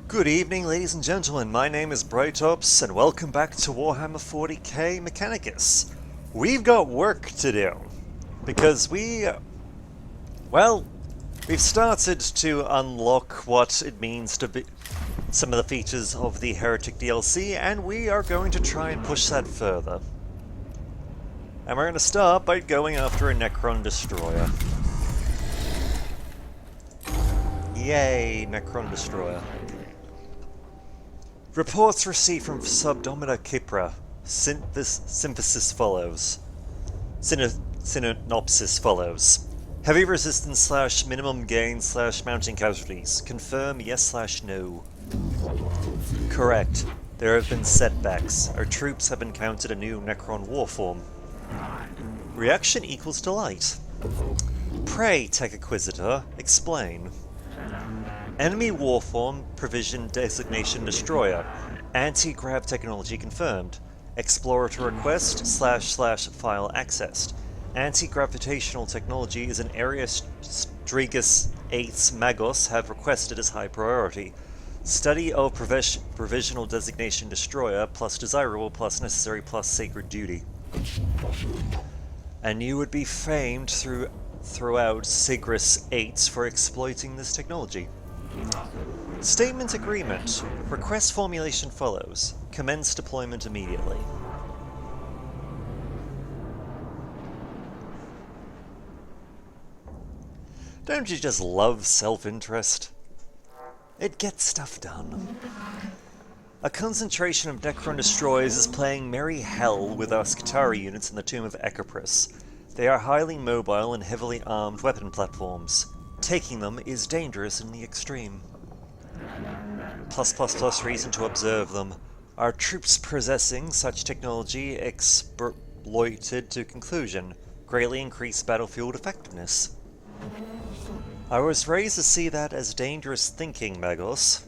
Good evening, ladies and gentlemen. My name is Brightops, and welcome back to Warhammer 40k Mechanicus. We've got work to do, because we've started to unlock what it means to be some of the features of the Heretek DLC, and we are going to try and push that further. And we're going to start by going after a Necron Destroyer. Yay, Necron Destroyer. Reports received from Subdomina Kipra. Synopsis follows. Heavy resistance / minimum gain / mounting casualties. Confirm yes / no. Correct. There have been setbacks. Our troops have encountered a new Necron warform. Reaction equals delight. Pray, Tech Inquisitor, explain. Enemy warform, provision designation destroyer. Anti-grav technology confirmed. Explorer to request / file accessed. Anti-gravitational technology is an area Strigus 8's Magos have requested as high priority. Study of provisional designation destroyer plus desirable plus necessary plus sacred duty. And you would be famed throughout Sigris 8 for exploiting this technology. Statement agreement. Request formulation follows. Commence deployment immediately. Don't you just love self-interest? It gets stuff done. A concentration of Necron Destroyers is playing merry hell with our Skitarii units in the Tomb of Echopris. They are highly mobile and heavily armed weapon platforms. Taking them is dangerous in the extreme. +++ reason to observe them. Our troops possessing such technology exploited to conclusion. Greatly increased battlefield effectiveness. I was raised to see that as dangerous thinking, Magos.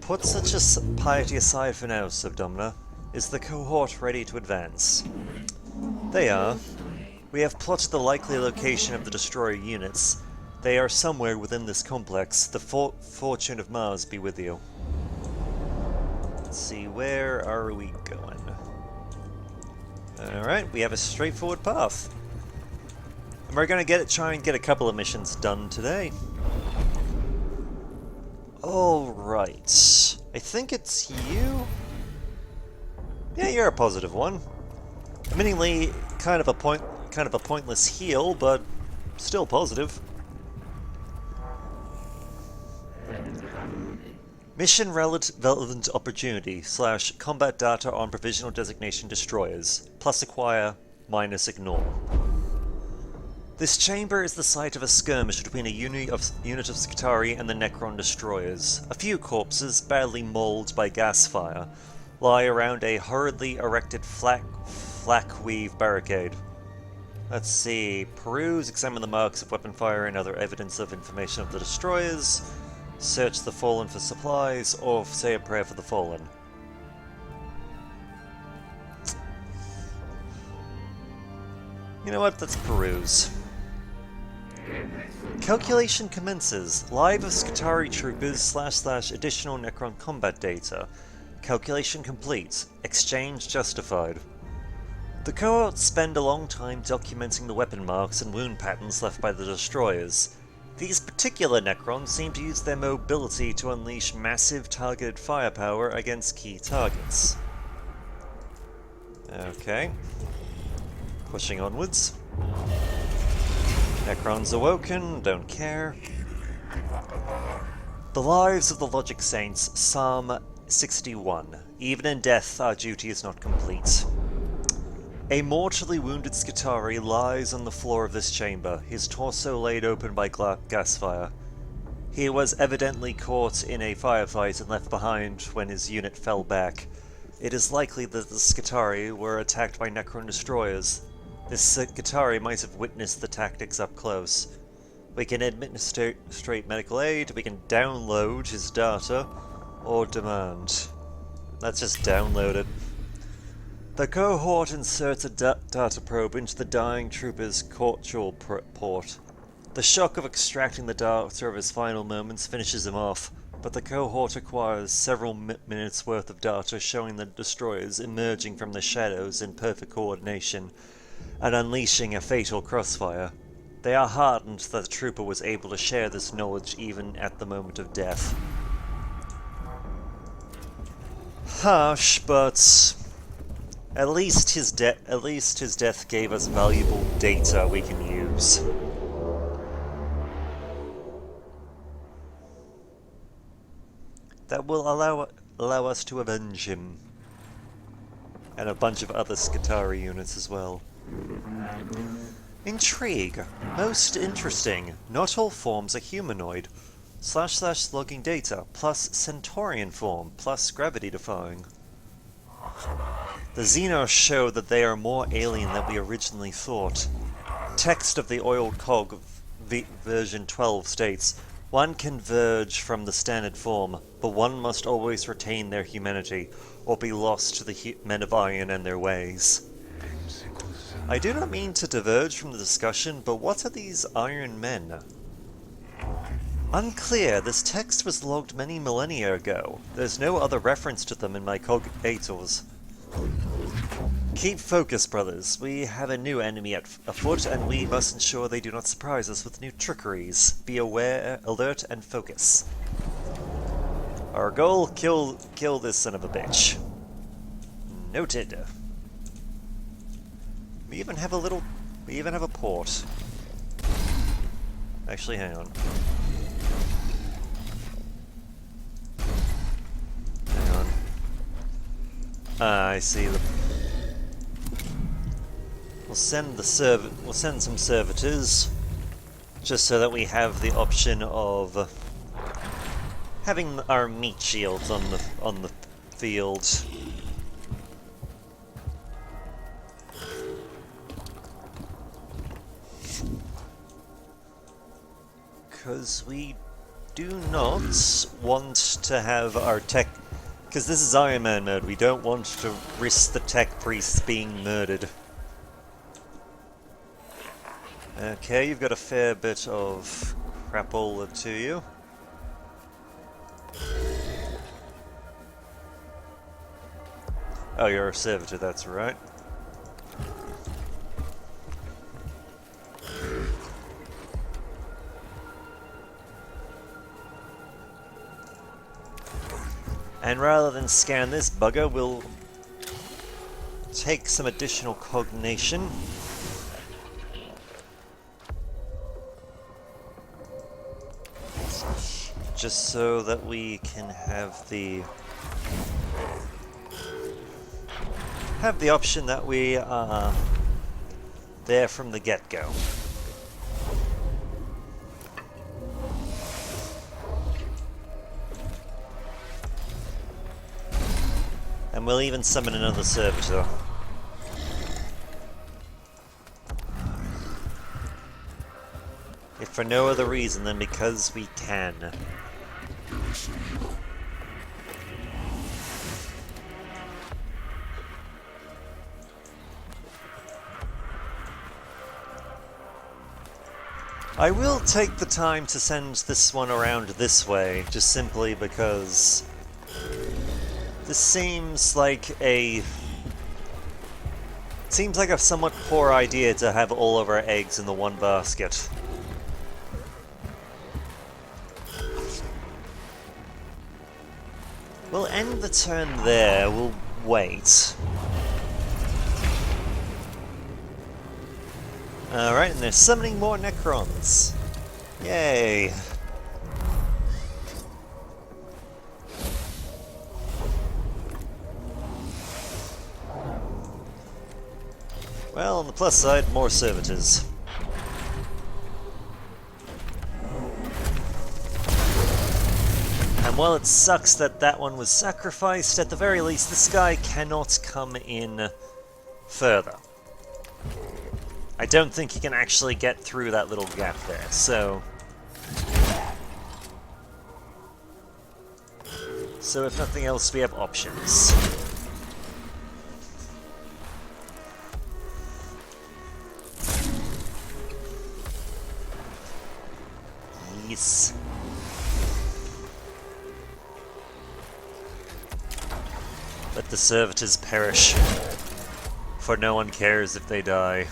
Put such a piety aside for now, Subdomina. Is the cohort ready to advance? They are. We have plotted the likely location of the destroyer units. They are somewhere within this complex. The fortune of Mars be with you. Let's see, where are we going? Alright, we have a straightforward path. And we're going to try and get a couple of missions done today. Alright. I think it's you? Yeah, you're a positive one. Admittingly, kind of a pointless heal, but still positive. Mission relevant opportunity / combat data on provisional designation destroyers. Plus acquire, minus ignore. This chamber is the site of a skirmish between a unit of Skitarii and the Necron destroyers. A few corpses, badly mauled by gas fire, lie around a hurriedly erected flak weave barricade. Let's see. Peruse, examine the marks of weapon fire and other evidence of information of the destroyers. Search the fallen for supplies, or say a prayer for the fallen. You know what? Let's peruse. Calculation commences. Live of Skitarii troopers / additional Necron combat data. Calculation complete. Exchange justified. The cohorts spend a long time documenting the weapon marks and wound patterns left by the destroyers. These particular Necrons seem to use their mobility to unleash massive targeted firepower against key targets. Okay. Pushing onwards. Necrons awoken, don't care. The Lives of the Logic Saints, Psalm 61. Even in death, our duty is not complete. A mortally wounded Skitarii lies on the floor of this chamber, his torso laid open by gas fire. He was evidently caught in a firefight and left behind when his unit fell back. It is likely that the Skitarii were attacked by Necron destroyers. This Skitarii might have witnessed the tactics up close. We can administer medical aid, we can download his data, or demand. Let's just download it. The cohort inserts a data probe into the dying trooper's cortical port. The shock of extracting the data of his final moments finishes him off. but the cohort acquires several minutes worth of data showing the destroyers emerging from the shadows in perfect coordination and unleashing a fatal crossfire. They are heartened that the trooper was able to share this knowledge even at the moment of death. Harsh, but at least his death gave us valuable data we can use. That will allow us to avenge him. And a bunch of other Skitarii units as well. Intrigue. Most interesting. Not all forms are humanoid. / logging data, plus Centaurian form, plus gravity defying. The Xenos show that they are more alien than we originally thought. Text of the oiled cog version 12 states, one can verge from the standard form, but one must always retain their humanity, or be lost to the men of iron and their ways. I do not mean to diverge from the discussion, but what are these Iron Men? Unclear. This text was logged many millennia ago. There's no other reference to them in my coggators. Keep focused, brothers. We have a new enemy afoot, and we must ensure they do not surprise us with new trickeries. Be aware, alert, and focus. Our goal: kill this son of a bitch. Noted. We even have a port. Actually, hang on. Hang on. I see the. We'll send some servitors, just so that we have the option of having our meat shields on the field. Because we do not want to have our tech... Because this is Iron Man mode, we don't want to risk the tech priests being murdered. Okay, you've got a fair bit of crapola to you. Oh, you're a servitor, that's right. And rather than scan this bugger, we'll take some additional cognation. Just so that we can have the option that we are there from the get-go. And we'll even summon another servitor. If for no other reason than because we can. I will take the time to send this one around this way, just simply because this seems like a somewhat poor idea to have all of our eggs in the one basket. We'll end the turn there, we'll wait. Alright, and they're summoning more Necrons. Yay! Well, on the plus side, more servitors. And while it sucks that that one was sacrificed, at the very least this guy cannot come in further. I don't think he can actually get through that little gap there, so... So if nothing else, we have options. Yes. Let the servitors perish, for no one cares if they die.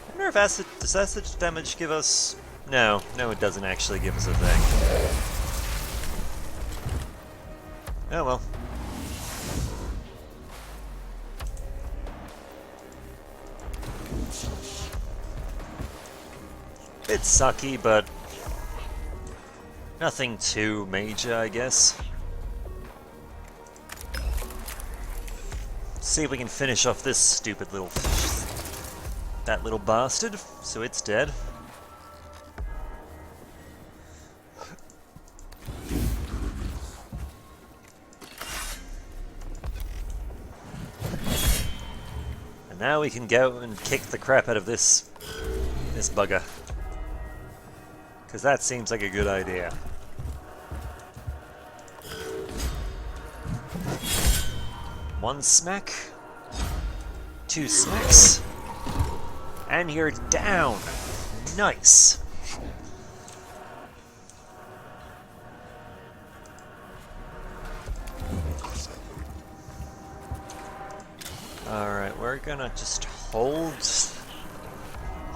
I wonder if acid... does acid damage give us... No, it doesn't actually give us a thing. Oh well. Bit sucky, but nothing too major, I guess. See if we can finish off this stupid little that little bastard, so it's dead. And now we can go and kick the crap out of this bugger. Because that seems like a good idea. One smack. Two smacks. And you're down. Nice. Alright, we're gonna just hold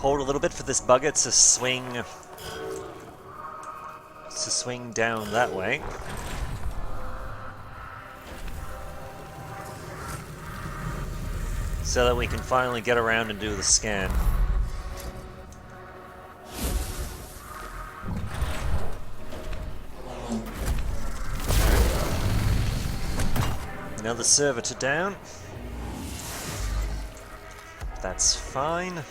a little bit for this bugger to swing down that way. So that we can finally get around and do the scan. Another servitor down. That's fine.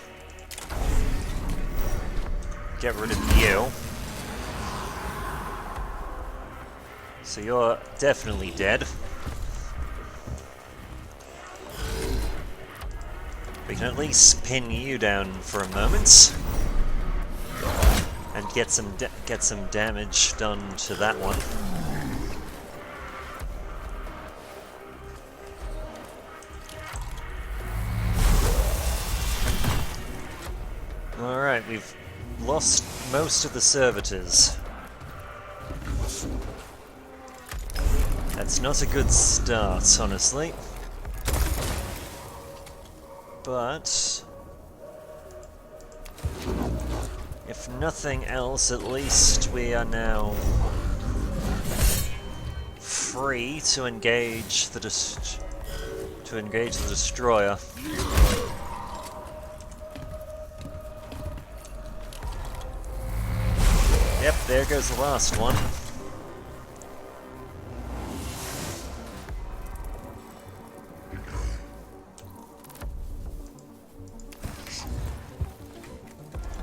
Get rid of you. So you're definitely dead. We can at least pin you down for a moment. And get some damage done to that one. Alright, we've lost most of the servitors. That's not a good start, honestly. But if nothing else, at least we are now free to engage the destroyer. Yep, there goes the last one.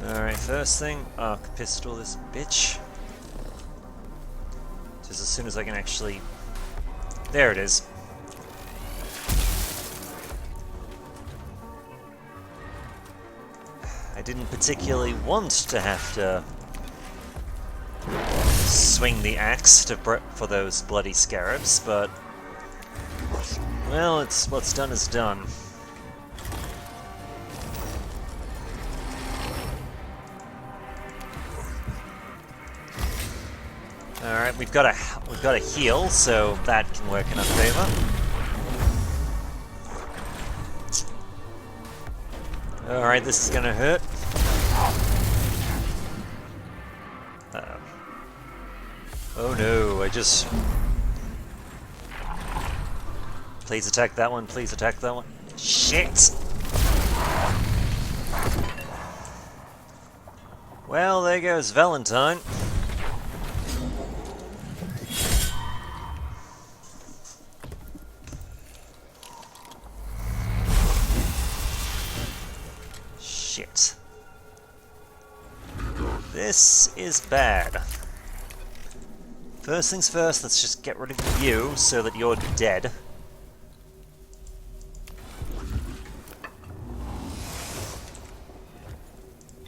Alright, first thing, arc pistol this bitch. Just as soon as I can actually... There it is. I didn't particularly want to have to swing the axe for those bloody scarabs, but... well, it's what's done is done. Alright, we've got a heal, so that can work in our favor. Alright, this is gonna hurt. Oh no, I just... Please attack that one, please attack that one. Shit! Well, there goes Valentine. Shit. This is bad. First things first, let's just get rid of you so that you're dead.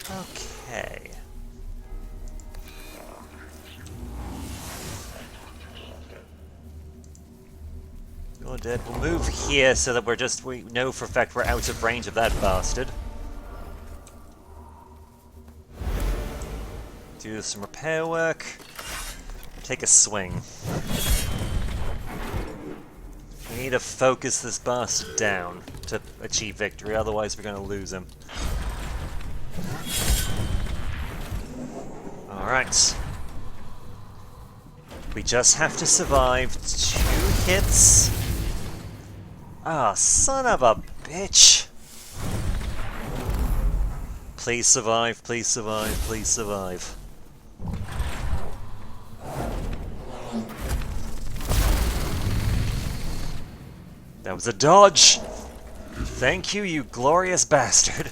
Okay. You're dead. We'll move here so that we know for a fact we're out of range of that bastard. Do some repair work. take a swing. We need to focus this bastard down to achieve victory, otherwise we're going to lose him. Alright. We just have to survive 2 hits. Ah, son of a bitch! Please survive, please survive, please survive. That was a dodge! Thank you, you glorious bastard!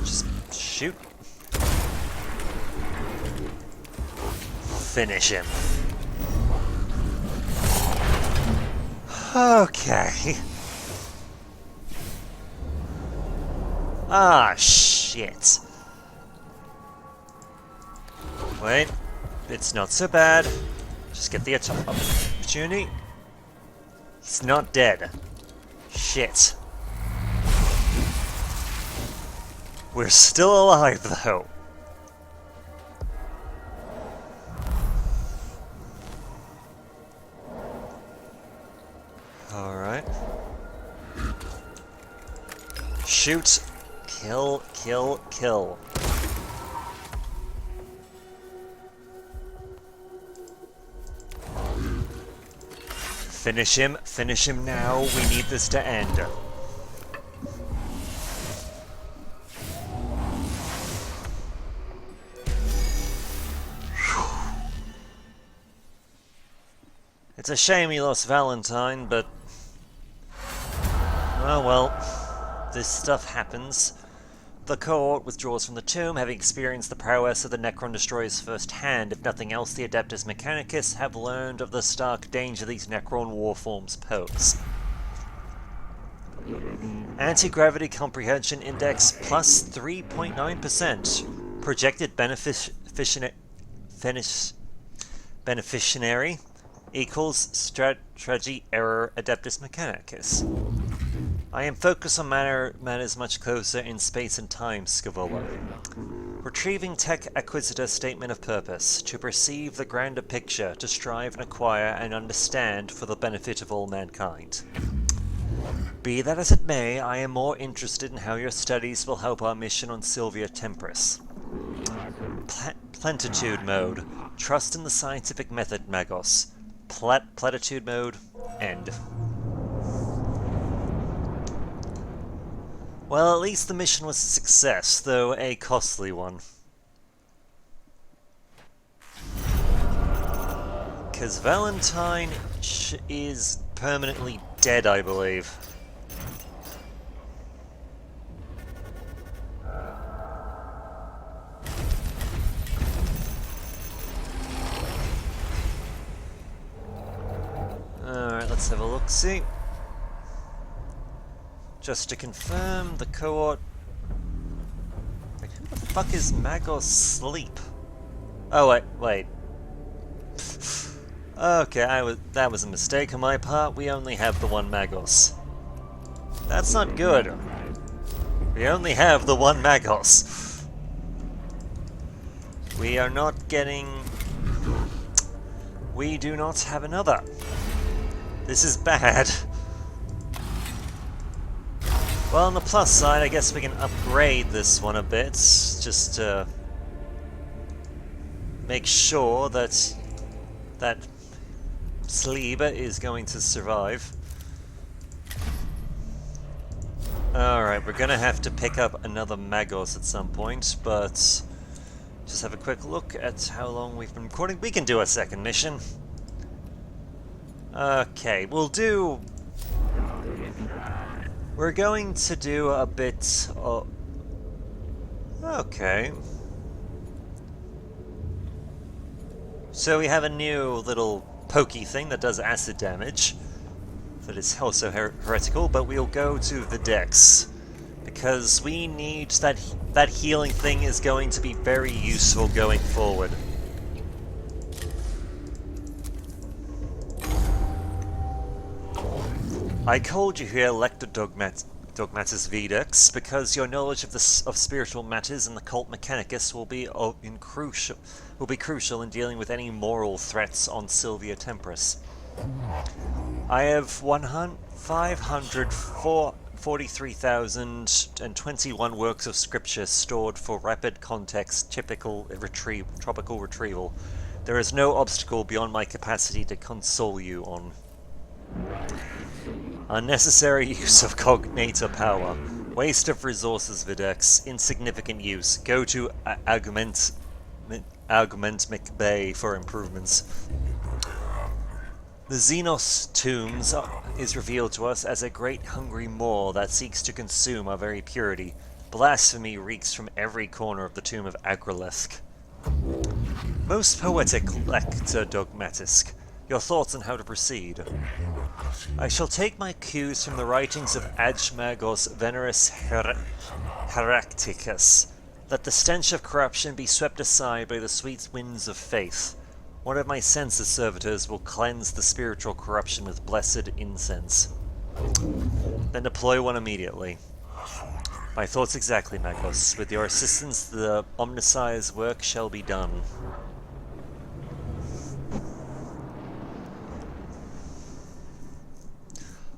Just shoot. Finish him. Okay. Ah, shit. Wait, it's not so bad. Just get the opportunity. He's not dead. Shit. We're still alive, though. Alright. Shoot. Kill, kill, kill. Finish him now. We need this to end. It's a shame we lost Valentine, but... oh well. This stuff happens. The cohort withdraws from the tomb, having experienced the prowess of the Necron Destroyers firsthand. If nothing else, the Adeptus Mechanicus have learned of the stark danger these Necron warforms pose. Anti-gravity comprehension index plus 3.9%. Projected beneficiary equals strategy error Adeptus Mechanicus. I am focused on matters much closer in space and time, Scavola. Retrieving Tech Acquisitor Statement of Purpose, to perceive the grander picture, to strive and acquire and understand for the benefit of all mankind. Be that as it may, I am more interested in how your studies will help our mission on Sylvia Tempris. Plentitude Mode. Trust in the scientific method, Magos. Platitude Mode. End. Well, at least the mission was a success, though a costly one. Because Valentine is permanently dead, I believe. Alright, let's have a look-see. Just to confirm, the cohort... like, who the fuck is Magos Sleep? Oh, wait. Okay, that was a mistake on my part. We only have the one Magos. That's not good. We only have the one Magos. We are not getting... we do not have another. This is bad. Well, on the plus side, I guess we can upgrade this one a bit, just to make sure that Sleeba is going to survive. Alright, we're gonna have to pick up another Magos at some point, but just have a quick look at how long we've been recording. We can do a second mission. Okay, we're going to do a bit of... okay. So we have a new little pokey thing that does acid damage. That is also heretical, but we'll go to the decks. Because we need... that healing thing is going to be very useful going forward. I called you here, Lector Dogmatus Vedex, because your knowledge of spiritual matters and the cult Mechanicus will be crucial in dealing with any moral threats on Sylvia Temporis. I have 543,021 works of scripture stored for rapid context tropical retrieval. There is no obstacle beyond my capacity to console you on. Unnecessary use of cognator power. Waste of resources, Videx. Insignificant use. Go to Augmentmic Bay for improvements. The Xenos tombs is revealed to us as a great hungry maw that seeks to consume our very purity. Blasphemy reeks from every corner of the tomb of Agralesk. Most poetic Lector Dogmatisk. Your thoughts on how to proceed? I shall take my cues from the writings of Admagos Venerus Heracticus. Let the stench of corruption be swept aside by the sweet winds of faith. One of my census servitors will cleanse the spiritual corruption with blessed incense. Then deploy one immediately. My thoughts exactly, Magos. With your assistance, the Omnisire's work shall be done.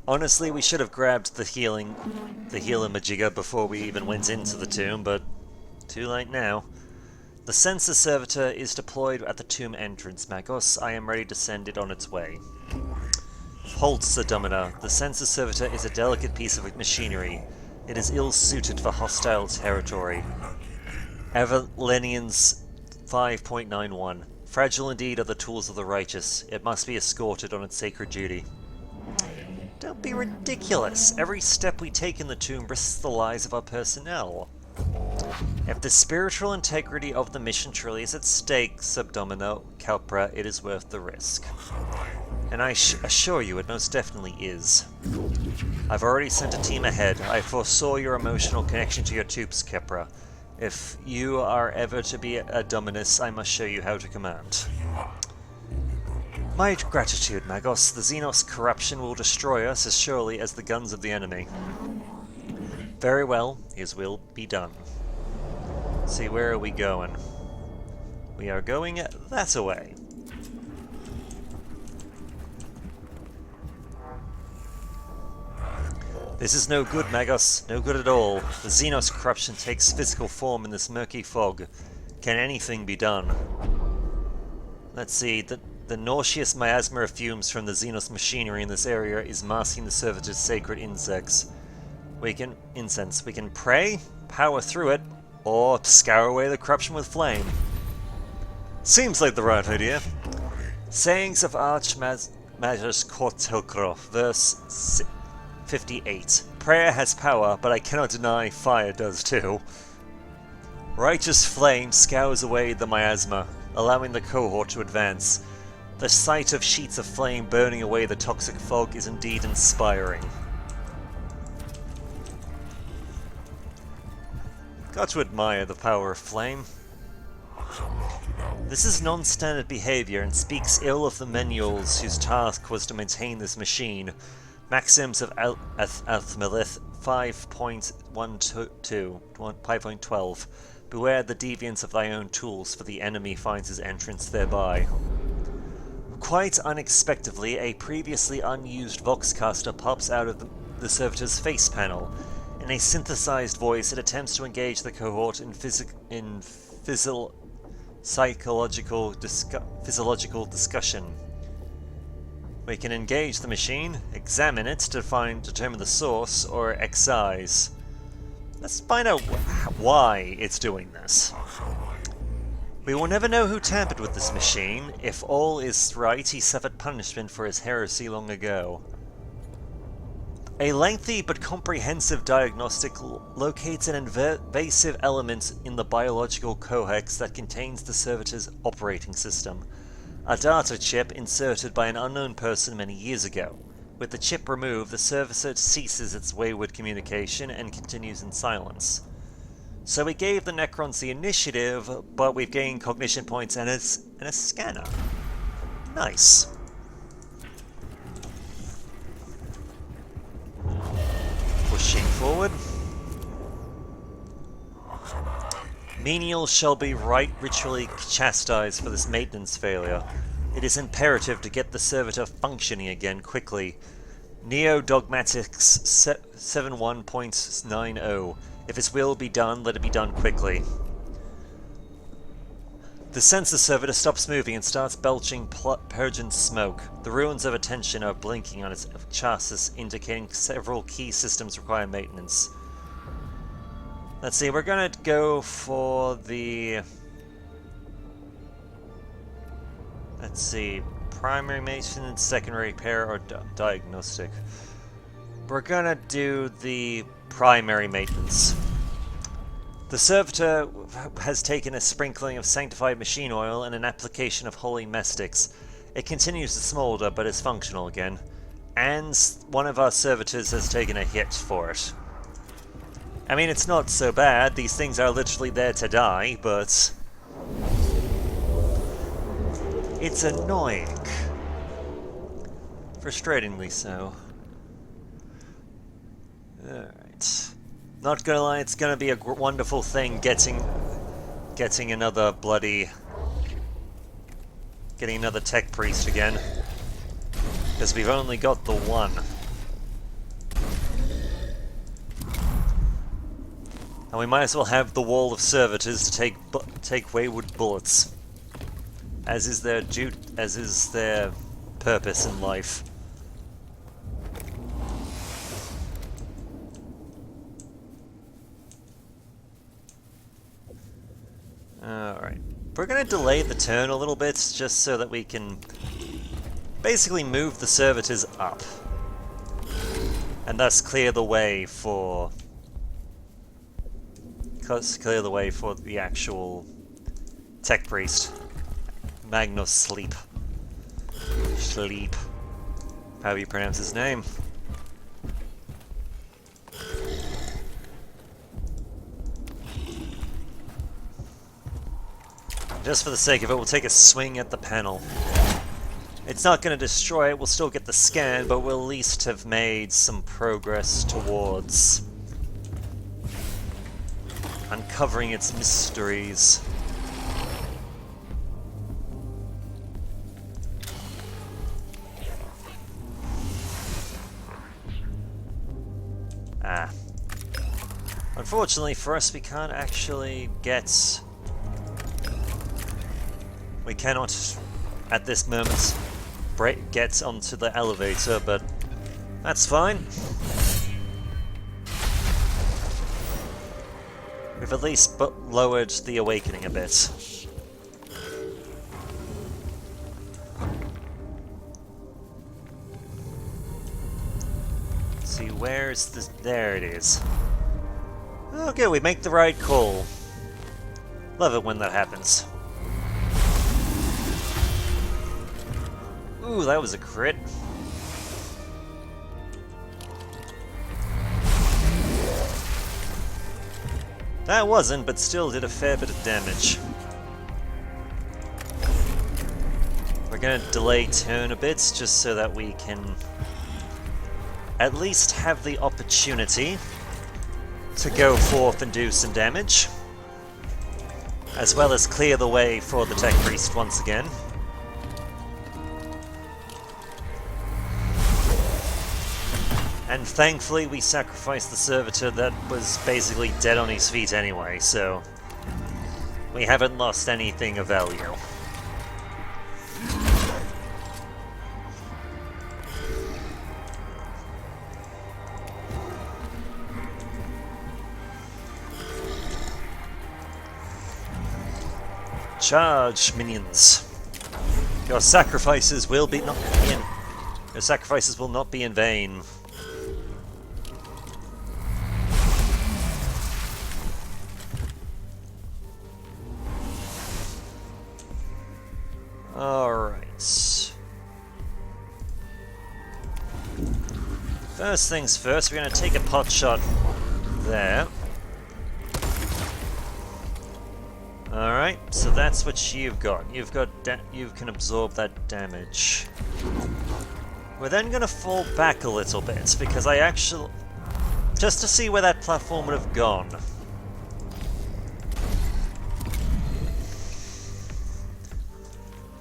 Honestly, we should have grabbed the healer Majigga before we even went into the tomb, but too late now. The census servitor is deployed at the tomb entrance, Magos. I am ready to send it on its way. Halt, Sir Domina. The census servitor is a delicate piece of machinery. It is ill-suited for hostile territory. Avalenians 5.91. Fragile indeed are the tools of the righteous. It must be escorted on its sacred duty. Don't be ridiculous. Every step we take in the tomb risks the lives of our personnel. If the spiritual integrity of the mission truly is at stake, Subdomino Calpra, it is worth the risk. And I assure you it most definitely is. I've already sent a team ahead. I foresaw your emotional connection to your troops, Kepra. If you are ever to be a Dominus, I must show you how to command. My gratitude, Magos. The Xenos corruption will destroy us as surely as the guns of the enemy. Very well, his will be done. See, where are we going? We are going that away. This is no good, Magos. No good at all. The Xenos corruption takes physical form in this murky fog. Can anything be done? Let's see, the nauseous miasma of fumes from the Xenos machinery in this area is masking the servitor's sacred incense. We can pray, power through it, or scour away the corruption with flame. Seems like the right idea. Sayings of Archmagus Kortelkro, verse 58. Prayer has power, but I cannot deny fire does too. Righteous flame scours away the miasma, allowing the cohort to advance. The sight of sheets of flame burning away the toxic fog is indeed inspiring. Got to admire the power of flame. This is non-standard behavior and speaks ill of the manuals whose task was to maintain this machine. Maxims of Athmelith 5.12. Beware the deviance of thy own tools, for the enemy finds his entrance thereby. Quite unexpectedly, a previously unused voxcaster pops out of the servitor's face panel. In a synthesized voice, it attempts to engage the cohort in physiological discussion. We can engage the machine, examine it to determine the source, or excise. Let's find out why it's doing this. We will never know who tampered with this machine. If all is right, he suffered punishment for his heresy long ago. A lengthy but comprehensive diagnostic locates an invasive element in the biological cohex that contains the servitor's operating system. A data chip inserted by an unknown person many years ago. With the chip removed, the servitor ceases its wayward communication and continues in silence. So we gave the Necrons the initiative, but we've gained cognition points and a scanner. Nice. Pushing forward. Menial shall be ritually chastised for this maintenance failure. It is imperative to get the servitor functioning again quickly. Neo-Dogmatics 71.90. If its will be done, let it be done quickly. The sensor servitor stops moving and starts belching purgent smoke. The ruins of attention are blinking on its chassis, indicating several key systems require maintenance. Let's see, we're gonna go for the... Let's see, primary maintenance, secondary repair, or diagnostic. We're gonna do the primary maintenance. The servitor has taken a sprinkling of sanctified machine oil and an application of holy mestics. It continues to smolder, but is functional again. And one of our servitors has taken a hit for it. I mean, it's not so bad. These things are literally there to die, but... it's annoying. Frustratingly so. Alright. Not gonna lie, it's gonna be a wonderful thing getting another bloody... getting another tech priest again. Because we've only got the one. And we might as well have the wall of servitors to take wayward bullets. As is their purpose in life. Alright. We're going to delay the turn a little bit, just so that we can basically move the servitors up. And thus clear the way for... the actual tech priest. Magnus Sleep. Sleep. How do you pronounce his name? Just for the sake of it, we'll take a swing at the panel. It's not going to destroy it, we'll still get the scan, but we'll at least have made some progress towards uncovering its mysteries. Unfortunately for us, we can't actually get... we cannot, at this moment, get onto the elevator, but that's fine. We've at least lowered the awakening a bit. Let's see, where's this? There it is. Okay, we make the right call. Love it when that happens. Ooh, that was a crit. That wasn't, but still did a fair bit of damage. We're gonna delay turn a bit, just so that we can at least have the opportunity to go forth and do some damage, as well as clear the way for the tech priest once again. And thankfully we sacrificed the servitor that was basically dead on his feet anyway, so we haven't lost anything of value. Charge, minions. Your sacrifices will not be in vain. Alright. First things first, we're going to take a pot shot there. Alright, so that's what you've got. You can absorb that damage. We're then going to fall back a little bit, because I actually... just to see where that platform would have gone.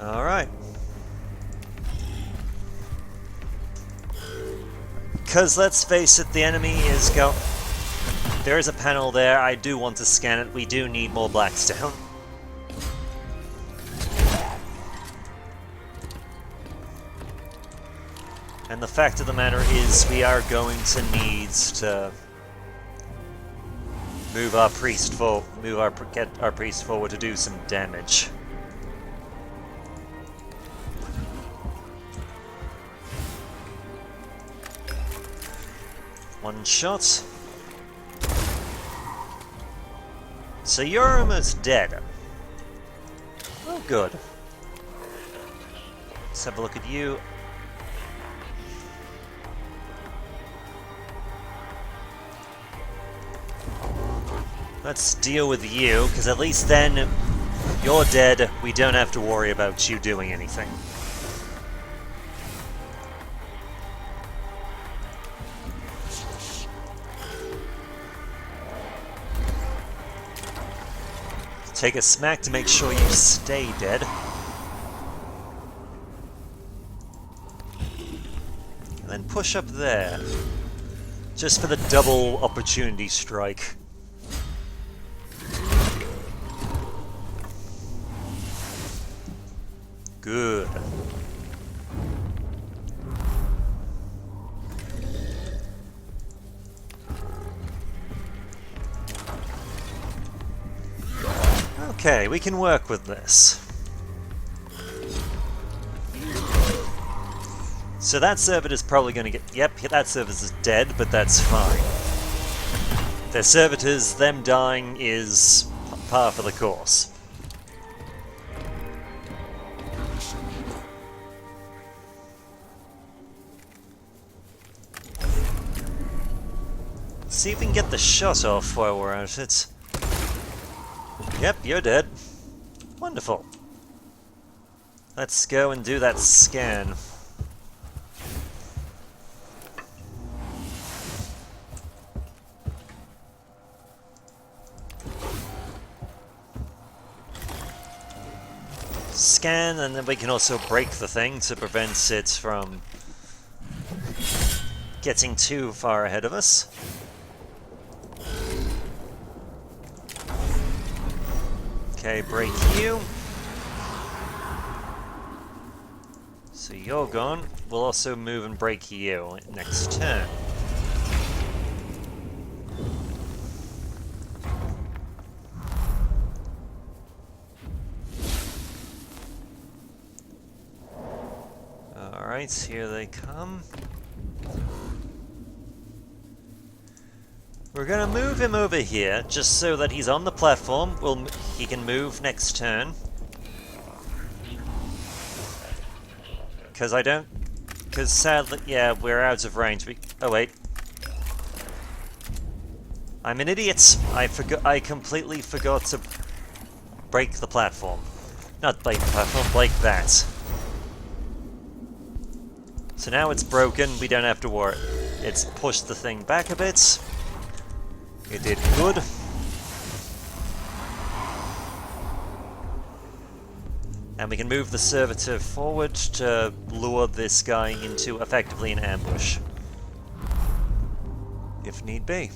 Alright. Because let's face it, the enemy is go... There is a panel there, I do want to scan it, we do need more Blackstone. And the fact of the matter is, we are going to need to move our priest get our priest forward to do some damage. One shot. So you're almost dead. Oh, good. Let's have a look at you. Let's deal with you, because at least then you're dead. We don't have to worry about you doing anything. Take a smack to make sure you stay dead. And then push up there. Just for the double opportunity strike. Good. Okay, we can work with this. So that servitor is probably going to get... Yep, that servitor is dead, but that's fine. Their servitors, them dying, is par for the course. See if we can get the shot off while we're at it. Yep, you're dead. Wonderful. Let's go and do that scan. Scan, and then we can also break the thing to prevent it from getting too far ahead of us. Okay, break you. So you're gone. We'll also move and break you next turn. Alright, here they come. We're gonna move him over here, just so that he's on the platform. He can move next turn. Because sadly, yeah, we're out of range. Oh wait. I'm an idiot. I completely forgot to break the platform. Not break the platform, break that. So now it's broken, we don't have to worry. It's pushed the thing back a bit. It did good. And we can move the servitor forward to lure this guy into effectively an ambush. If need be.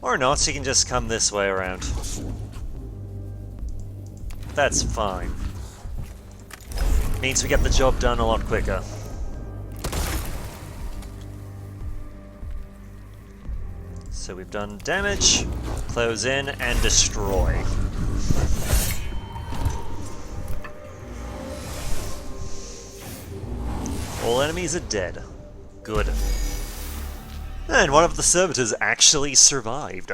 Or not, he can just come this way around. That's fine. Means we get the job done a lot quicker. So we've done damage, close in, and destroy. All enemies are dead. Good. And one of the servitors actually survived.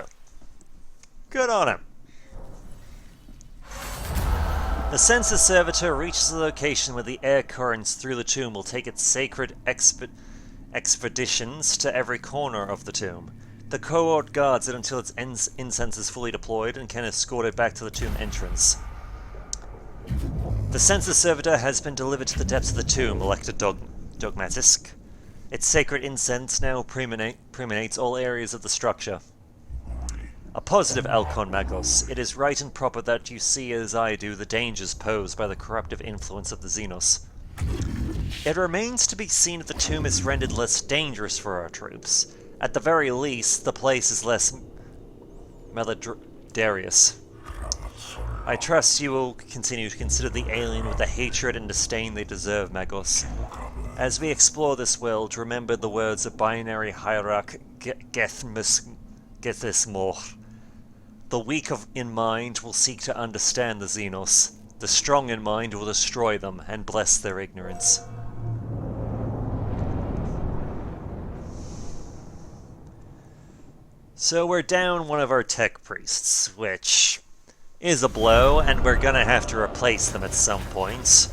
Good on him. The census servitor reaches the location where the air currents through the tomb will take its sacred expeditions to every corner of the tomb. The cohort guards it until its incense is fully deployed and can escort it back to the tomb entrance. The census servitor has been delivered to the depths of the tomb, Elector Dogmatisk. Its sacred incense now permeates all areas of the structure. A positive Elkon Magos, it is right and proper that you see as I do the dangers posed by the corruptive influence of the Xenos. It remains to be seen if the tomb is rendered less dangerous for our troops. At the very least, the place is less malodarious. I trust you will continue to consider the alien with the hatred and disdain they deserve, Magos. As we explore this world, remember the words of binary hierarch Gethesmor. The weak in mind will seek to understand the Xenos. The strong in mind will destroy them and bless their ignorance. So we're down one of our tech priests, which is a blow, and we're gonna have to replace them at some point.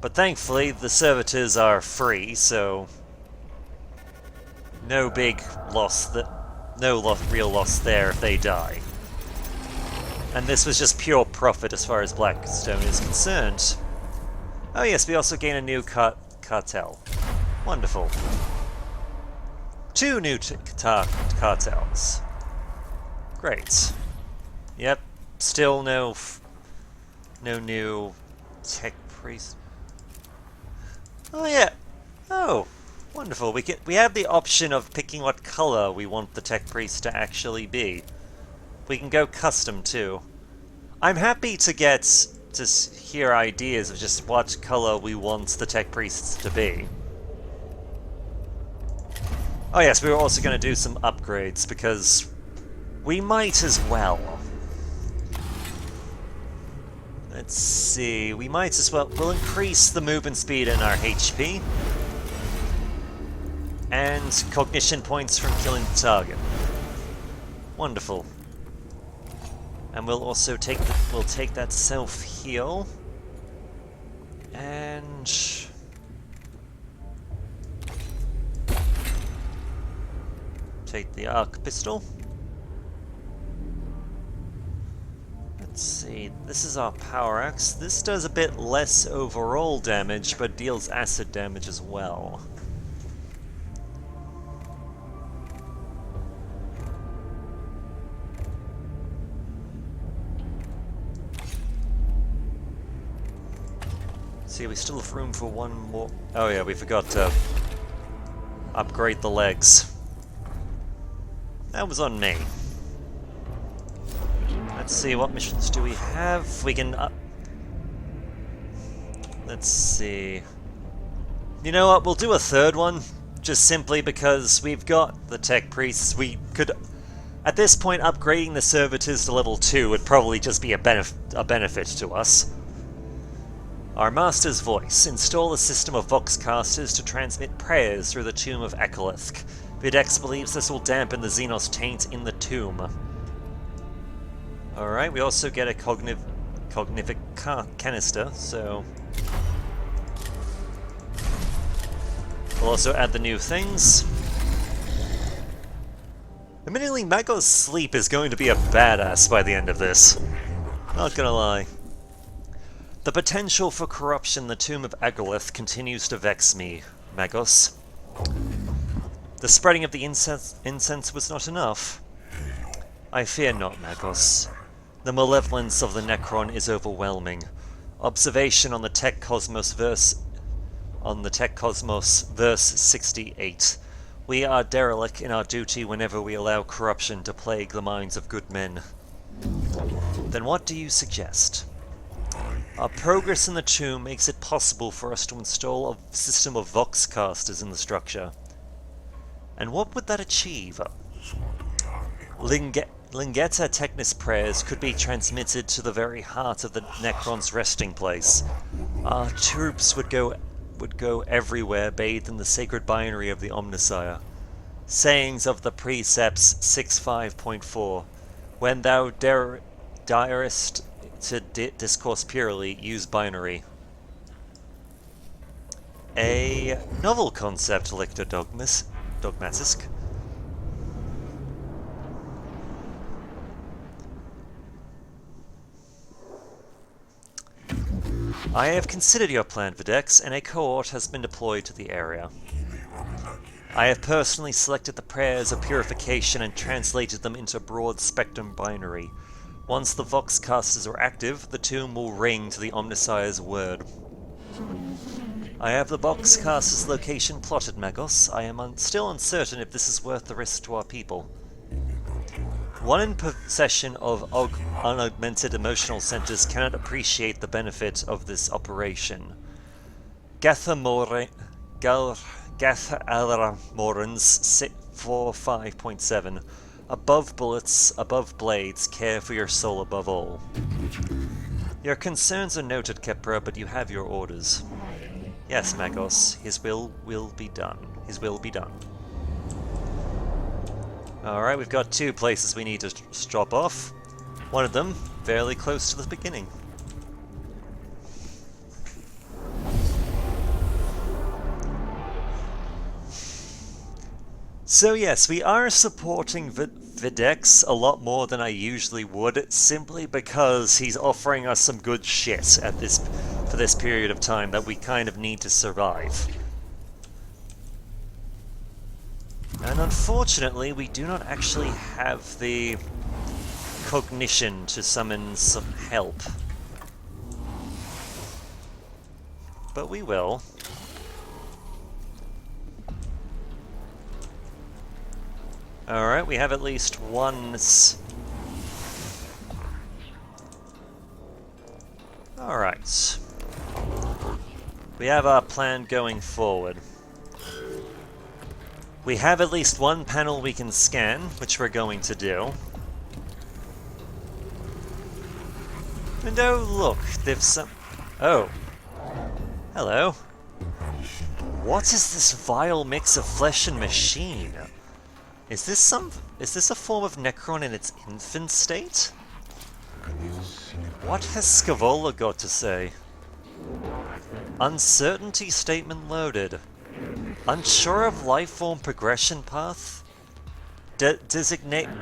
But thankfully, the servitors are free, so no big loss, real loss there if they die. And this was just pure profit as far as Blackstone is concerned. Oh yes, we also gain a new cartel. Wonderful. 2 new cartels. Great. Yep. Still no new tech priest. Oh yeah. Oh, wonderful. We have the option of picking what color we want the tech priest to actually be. We can go custom too. I'm happy to hear ideas of just what color we want the tech priests to be. Oh yes, we were also going to do some upgrades because we might as well. Let's see, we might as well. We'll increase the movement speed and our HP. And cognition points from killing the target. Wonderful. And we'll also take that self-heal. And take the arc pistol. Let's see, this is our power axe. This does a bit less overall damage, but deals acid damage as well. See, we still have room for one more. Oh yeah, we forgot to upgrade the legs. That was on me. Let's see, what missions do we have? We can let's see. You know what, we'll do a third one, just simply because we've got the tech priests. We could, at this point, upgrading the servitors to level 2 would probably just be a benefit to us. Our Master's Voice. Install a system of Voxcasters to transmit prayers through the tomb of Ekolith. Videx believes this will dampen the Xenos taint in the tomb. Alright, we also get a cognific canister, so we'll also add the new things. Admittedly, Magos' sleep is going to be a badass by the end of this. Not gonna lie. The potential for corruption in the tomb of Ekolith continues to vex me, Magos. The spreading of the incense was not enough. I fear not, Magos. The malevolence of the Necron is overwhelming. Observation on the Tech Cosmos verse 68. We are derelict in our duty whenever we allow corruption to plague the minds of good men. Then what do you suggest? Our progress in the tomb makes it possible for us to install a system of Voxcasters in the structure. And what would that achieve? Lingetta Technis prayers could be transmitted to the very heart of the Necron's resting place. Our troops would go everywhere bathed in the sacred binary of the Omnissiah. Sayings of the Precepts 6.5.4. When thou direst to discourse purely, use binary. A novel concept, Lictor Dogmatisk. I have considered your plan, Videx, and a cohort has been deployed to the area. I have personally selected the prayers of purification and translated them into broad spectrum binary. Once the voxcasters are active, the tomb will ring to the Omnissiah's word. I have the voxcaster's location plotted, Magos. I am still uncertain if this is worth the risk to our people. One in possession of unaugmented emotional centers cannot appreciate the benefit of this operation. Gathamorans 45.7. Above bullets, above blades, care for your soul above all. Your concerns are noted, Kepra, but you have your orders. Yes, Magos, his will be done. His will be done. Alright, we've got 2 places we need to drop off. One of them fairly close to the beginning. So yes, we are supporting Videx a lot more than I usually would, simply because he's offering us some good shit at for this period of time that we kind of need to survive. And unfortunately, we do not actually have the cognition to summon some help. But we will. Alright, we have at least one... Alright. We have our plan going forward. We have at least one panel we can scan, which we're going to do. And oh look, there's some... Oh. Hello. What is this vile mix of flesh and machine? Is this a form of Necron in its infant state? What has Scavola got to say? Uncertainty statement loaded. Unsure of lifeform progression path? Designating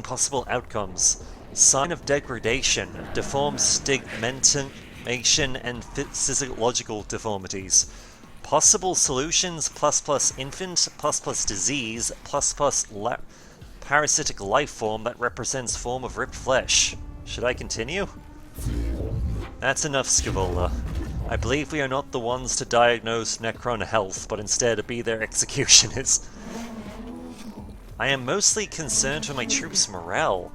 possible outcomes. Sign of degradation. Deformed stigmentation and physiological deformities. Possible solutions ++ infant ++ disease ++ parasitic lifeform that represents form of ripped flesh. Should I continue? That's enough, Scavola. I believe we are not the ones to diagnose Necron health, but instead to be their executioners. I am mostly concerned for my troops' morale.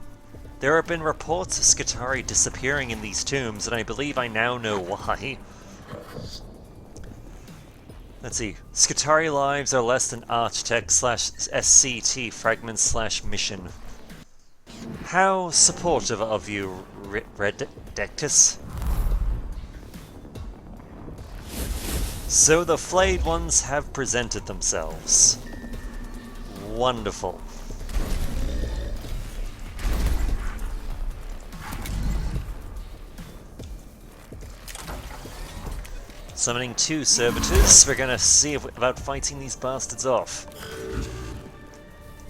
There have been reports of Skitarii disappearing in these tombs, and I believe I now know why. Let's see. Skitarii lives are less than Archtech/SCT fragments/mission. How supportive of you, Redectus. So the flayed ones have presented themselves. Wonderful. Summoning 2 servitors. We're gonna see about fighting these bastards off.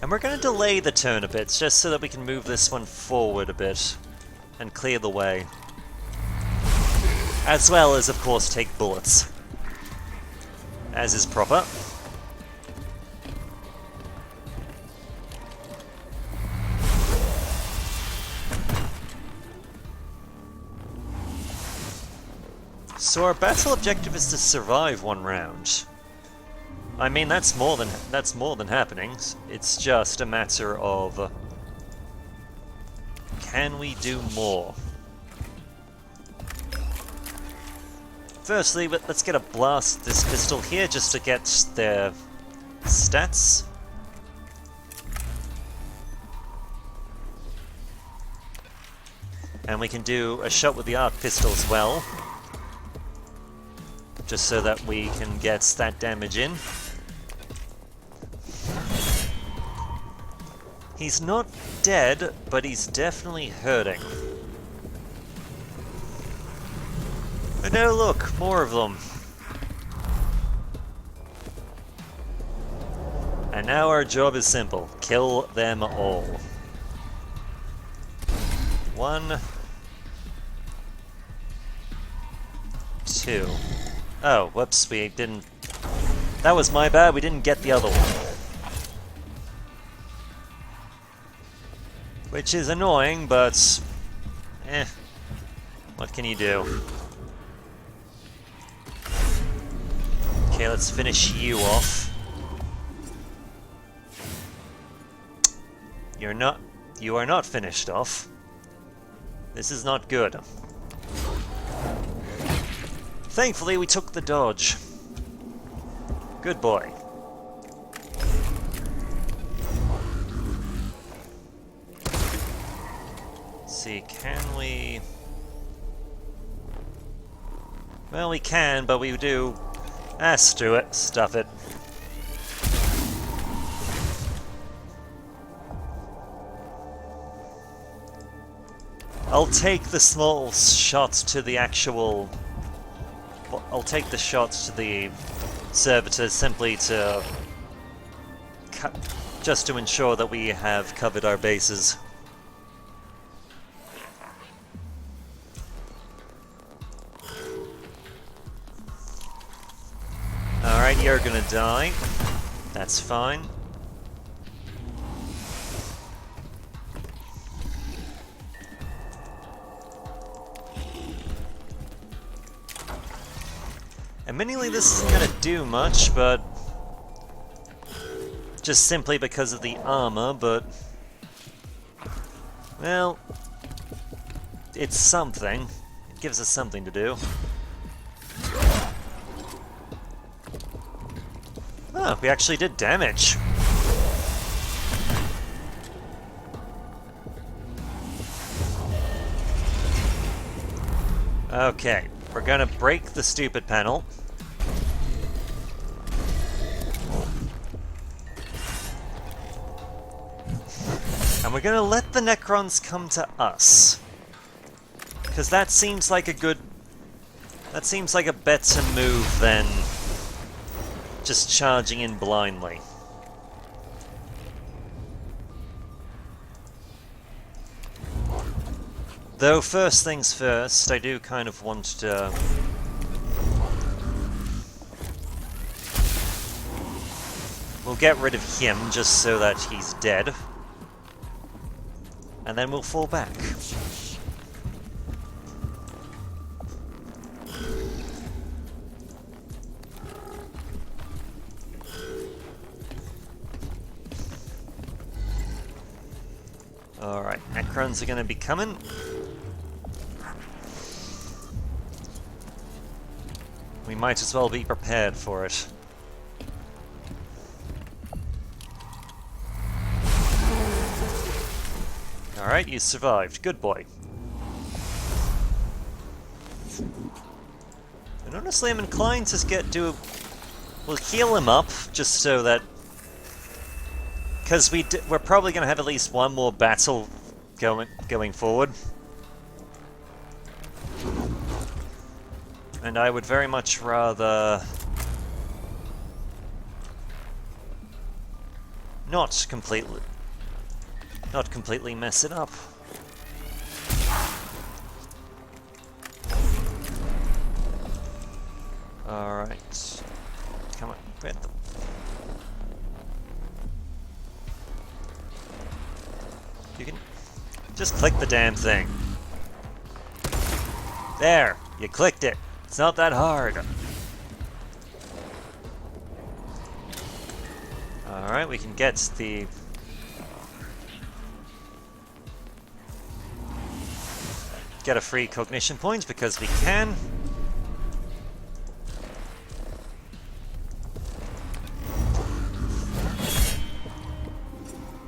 And we're gonna delay the turn a bit, just so that we can move this one forward a bit and clear the way. As well as, of course, take bullets. As is proper. So our battle objective is to survive 1 round. I mean, that's more than happening. It's just a matter of can we do more? Firstly, let's get a blast this pistol here just to get their stats. And we can do a shot with the arc pistol as well. Just so that we can get stat damage in. He's not dead, but he's definitely hurting. But no, look, more of them. And now our job is simple. Kill them all. 1, 2. Oh, whoops, we didn't That was my bad, we didn't get the other one. Which is annoying, but... what can you do? Okay, let's finish you off. You are not finished off. This is not good. Thankfully, we took the dodge. Good boy. Let's see, can we... Well, we can, but we do... screw it. Stuff it. I'll take the small shots to the actual... I'll take the shots to the servitors simply to... just to ensure that we have covered our bases. Alright, you're gonna die. That's fine. Admittedly, this isn't gonna do much, but... just simply because of the armor, but... well... it's something. It gives us something to do. Oh, we actually did damage. Okay, we're gonna break the stupid panel. And we're gonna let the Necrons come to us. Because that seems like a good... that seems like a better move than just charging in blindly. Though, first things first, I do kind of want to... we'll get rid of him just so that he's dead. And then we'll fall back. Alright, Necrons are going to be coming. We might as well be prepared for it. Alright, you survived. Good boy. And honestly, I'm inclined to we'll heal him up, just so that... because we're probably going to have at least one more battle going forward. And I would very much rather... not completely mess it up. Alright. Come on, grab them. You can just click the damn thing. There! You clicked it. It's not that hard. Alright, we can get the... get a free cognition point because we can.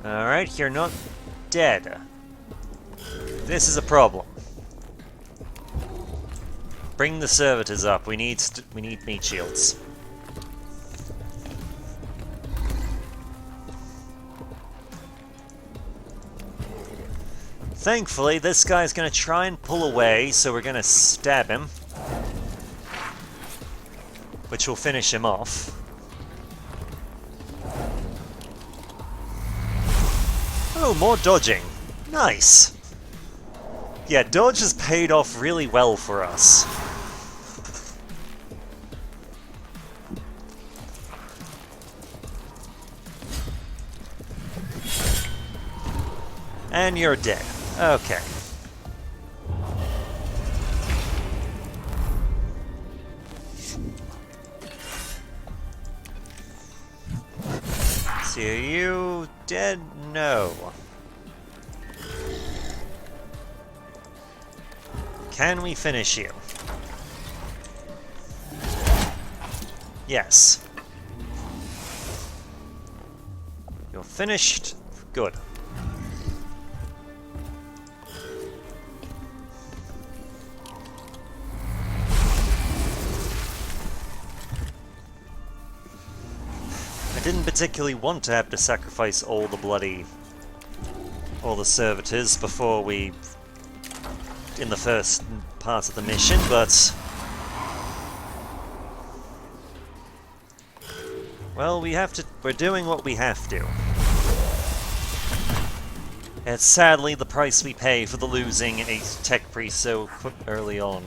Alright, you're not dead. This is a problem. Bring the servitors up. We need meat shields. Thankfully, this guy's going to try and pull away, so we're going to stab him. Which will finish him off. Oh, more dodging. Nice! Yeah, dodge has paid off really well for us. And you're dead. Okay. So are you dead? No. Can we finish you? Yes. You're finished. Good. I didn't particularly want to have to sacrifice all the servitors before we, in the first part of the mission, but well, we're doing what we have to. It's sadly the price we pay for the losing a tech priest so early on.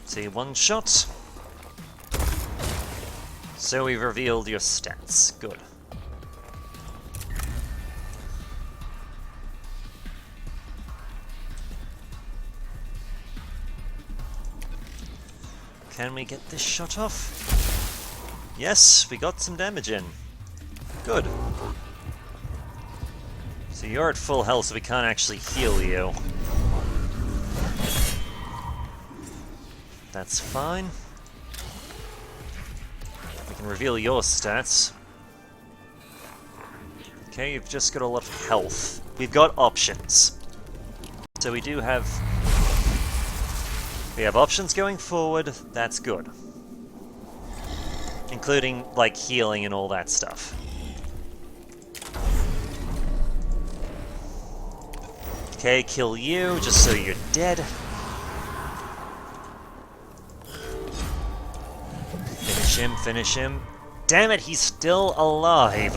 See, one shot. So we've revealed your stats. Good. Can we get this shot off? Yes, we got some damage in. Good. So you're at full health, so we can't actually heal you. That's fine. We can reveal your stats. Okay, you've just got a lot of health. We've got options. So we have options going forward, that's good. Including, like, healing and all that stuff. Okay, kill you, just so you're dead. Finish him. Damn it, he's still alive!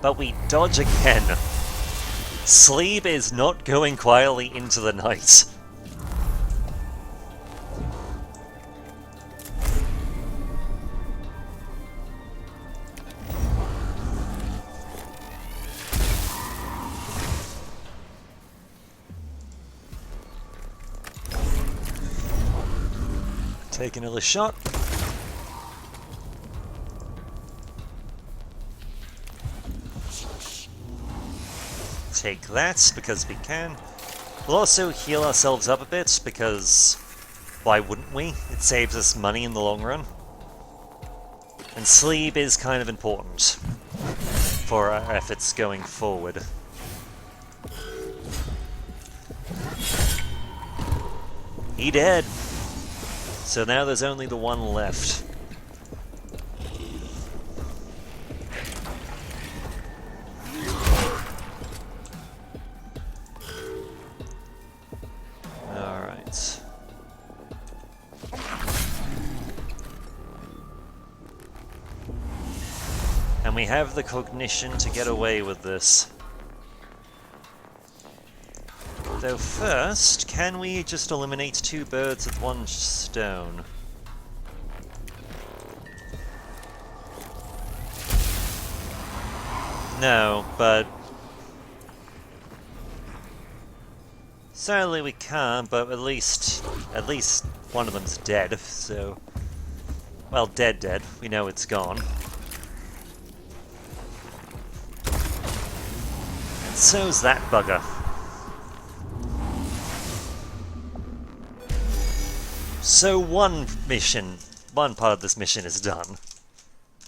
But we dodge again. Sleep is not going quietly into the night. Take another shot. Take that, because we can. We'll also heal ourselves up a bit, because why wouldn't we? It saves us money in the long run. And sleep is kind of important for our efforts going forward. He dead! So now there's only the one left. Alright. And we have the cognition to get away with this. Though first, can we just eliminate two birds with one stone? No, but sadly we can't, but at least one of them's dead, so well, dead. We know it's gone. And so's that bugger. So one part of this mission is done.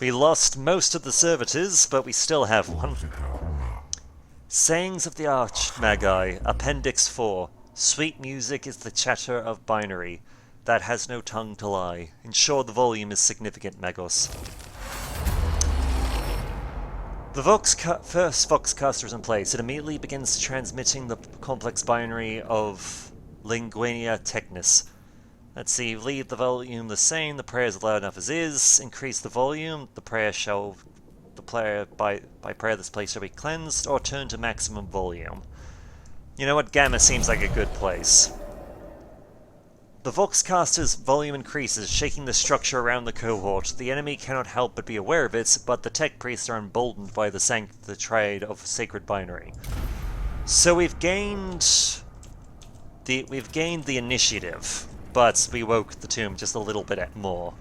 We lost most of the servitors, but we still have one. Sayings of the Archmagi, Appendix 4. Sweet music is the chatter of binary that has no tongue to lie. Ensure the volume is significant, Magos. The first Voxcaster is in place. It immediately begins transmitting the complex binary of Linguania Technis. Let's see, leave the volume the same, the prayer is loud enough as is, increase the volume, by prayer this place shall be cleansed, or turn to maximum volume. You know what, Gamma seems like a good place. The Voxcaster's volume increases, shaking the structure around the cohort. The enemy cannot help but be aware of it, but the tech priests are emboldened by the triad of sacred binary. So we've gained the initiative, but we woke the tomb just a little bit more.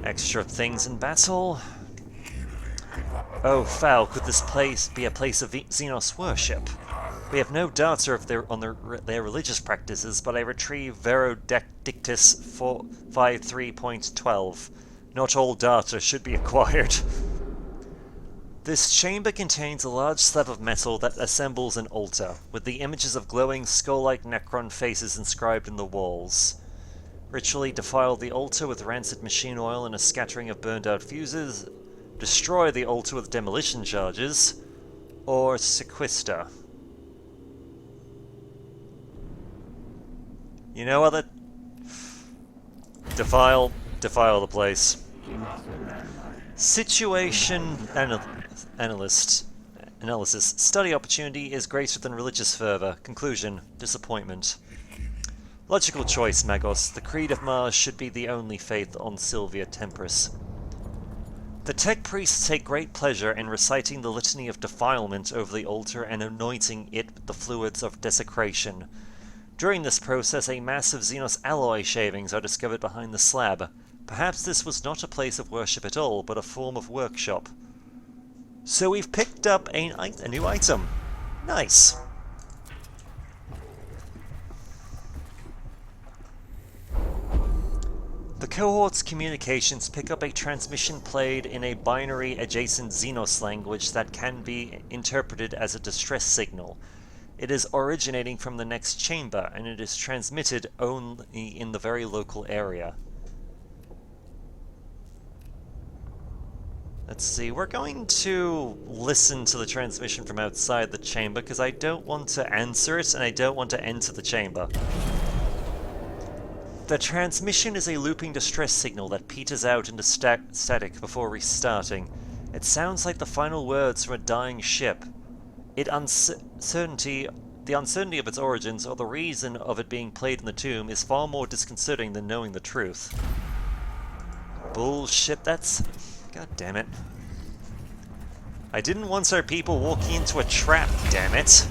Extra things in battle. Oh, foul! Could this place be a place of Xenos worship? We have no data on their religious practices, but I retrieve Verodictus 53.12. Not all data should be acquired. This chamber contains a large slab of metal that assembles an altar, with the images of glowing skull-like Necron faces inscribed in the walls. Ritually defile the altar with rancid machine oil and a scattering of burned-out fuses. Destroy the altar with demolition charges, or sequester. You know what? Defile the place. Situation analysis. Study opportunity is greater than religious fervor. Conclusion: disappointment. Logical choice, Magos. The Creed of Mars should be the only faith on Sylvia Tempris. The tech priests take great pleasure in reciting the litany of defilement over the altar and anointing it with the fluids of desecration. During this process, a mass of Xenos alloy shavings are discovered behind the slab. Perhaps this was not a place of worship at all, but a form of workshop. So we've picked up a new item. Nice. The cohort's communications pick up a transmission played in a binary-adjacent Xenos language that can be interpreted as a distress signal. It is originating from the next chamber, and it is transmitted only in the very local area. Let's see, we're going to listen to the transmission from outside the chamber, because I don't want to answer it, and I don't want to enter the chamber. The transmission is a looping distress signal that peters out into static before restarting. It sounds like the final words from a dying ship. The uncertainty of its origins, or the reason of it being played in the tomb, is far more disconcerting than knowing the truth. Bullshit, that's... God damn it. I didn't want our people walking into a trap, damn it.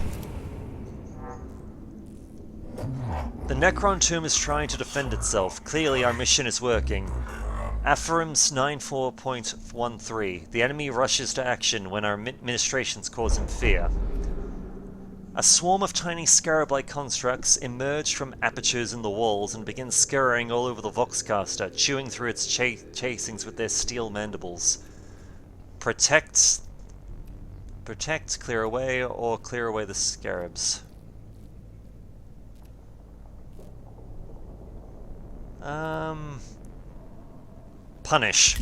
The Necron tomb is trying to defend itself. Clearly our mission is working. Aphorim's 94.13. The enemy rushes to action when our ministrations cause him fear. A swarm of tiny scarab-like constructs emerge from apertures in the walls and begin scurrying all over the Voxcaster, chewing through its chasings with their steel mandibles. Protect, clear away, or clear away the scarabs. Punish.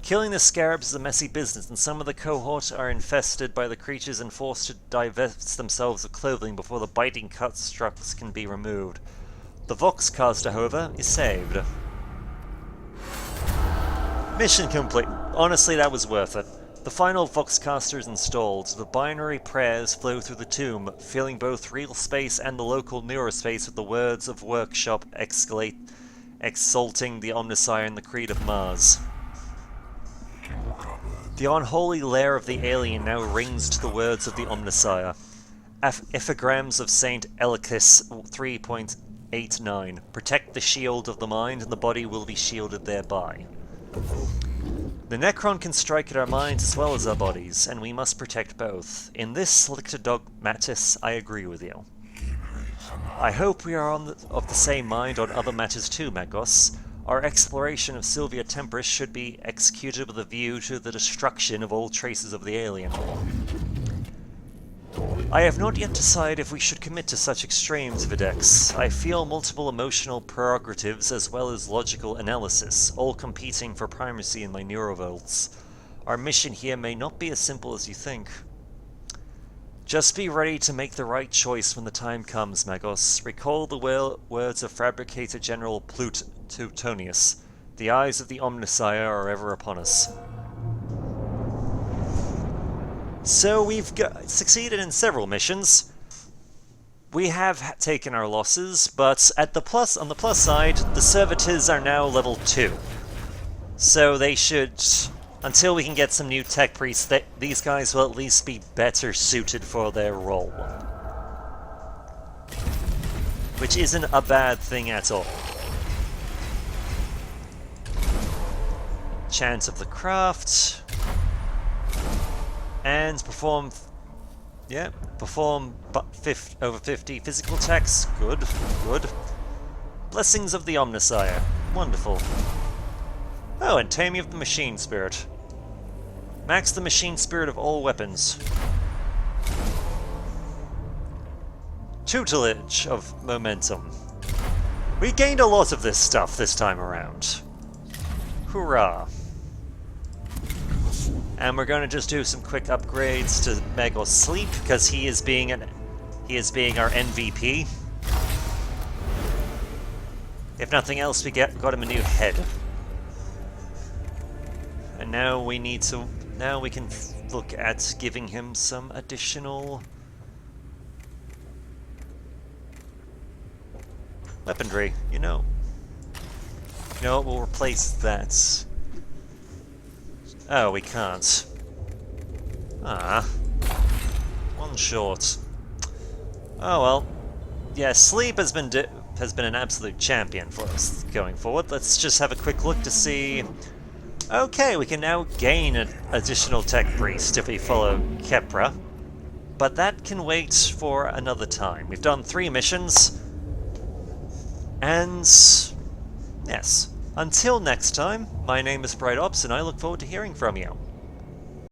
Killing the scarabs is a messy business, and some of the cohort are infested by the creatures and forced to divest themselves of clothing before the biting constructs can be removed. The Voxcaster, however, is saved. Mission complete. Honestly, that was worth it. The final Voxcaster is installed. The binary prayers flow through the tomb, filling both real space and the local mirror space with the words of workshop exalting the Omnissiah and the Creed of Mars. The unholy lair of the alien now rings to the words of the Omnissiah. Epigrams of Saint Elichis 3.89. Protect the shield of the mind, and the body will be shielded thereby. The Necron can strike at our minds as well as our bodies, and we must protect both. In this Lictor Dogmatis, I agree with you. I hope we are of the same mind on other matters too, Magos. Our exploration of Sylvia Tempris should be executed with a view to the destruction of all traces of the alien. I have not yet decided if we should commit to such extremes, Videx. I feel multiple emotional prerogatives as well as logical analysis, all competing for primacy in my neurovolts. Our mission here may not be as simple as you think. Just be ready to make the right choice when the time comes, Magos. Recall the words of Fabricator General Plutonius. The eyes of the Omnissiah are ever upon us. So we've succeeded in several missions. We have taken our losses, but on the plus side, the servitors are now level 2. So they should, until we can get some new tech priests, these guys will at least be better suited for their role. Which isn't a bad thing at all. Chance of the craft. And perform over 50 physical attacks. Good, good. Blessings of the Omnisire. Wonderful. Oh, and Taming of the Machine Spirit. Max the Machine Spirit of all weapons. Tutelage of Momentum. We gained a lot of this stuff this time around. Hurrah. And we're going to just do some quick upgrades to Meg Sleep, because he is being our MVP. If nothing else, we got him a new head. And now we can look at giving him some additional weaponry, you know. You know what, we'll replace that. Oh, we can't. Ah. One short. Oh well. Yeah, Sleep has been an absolute champion for us going forward. Let's just have a quick look to see... Okay, we can now gain an additional tech priest if we follow Kepra. But that can wait for another time. We've done 3 missions. And... yes. Until next time, my name is Bright Ops, and I look forward to hearing from you.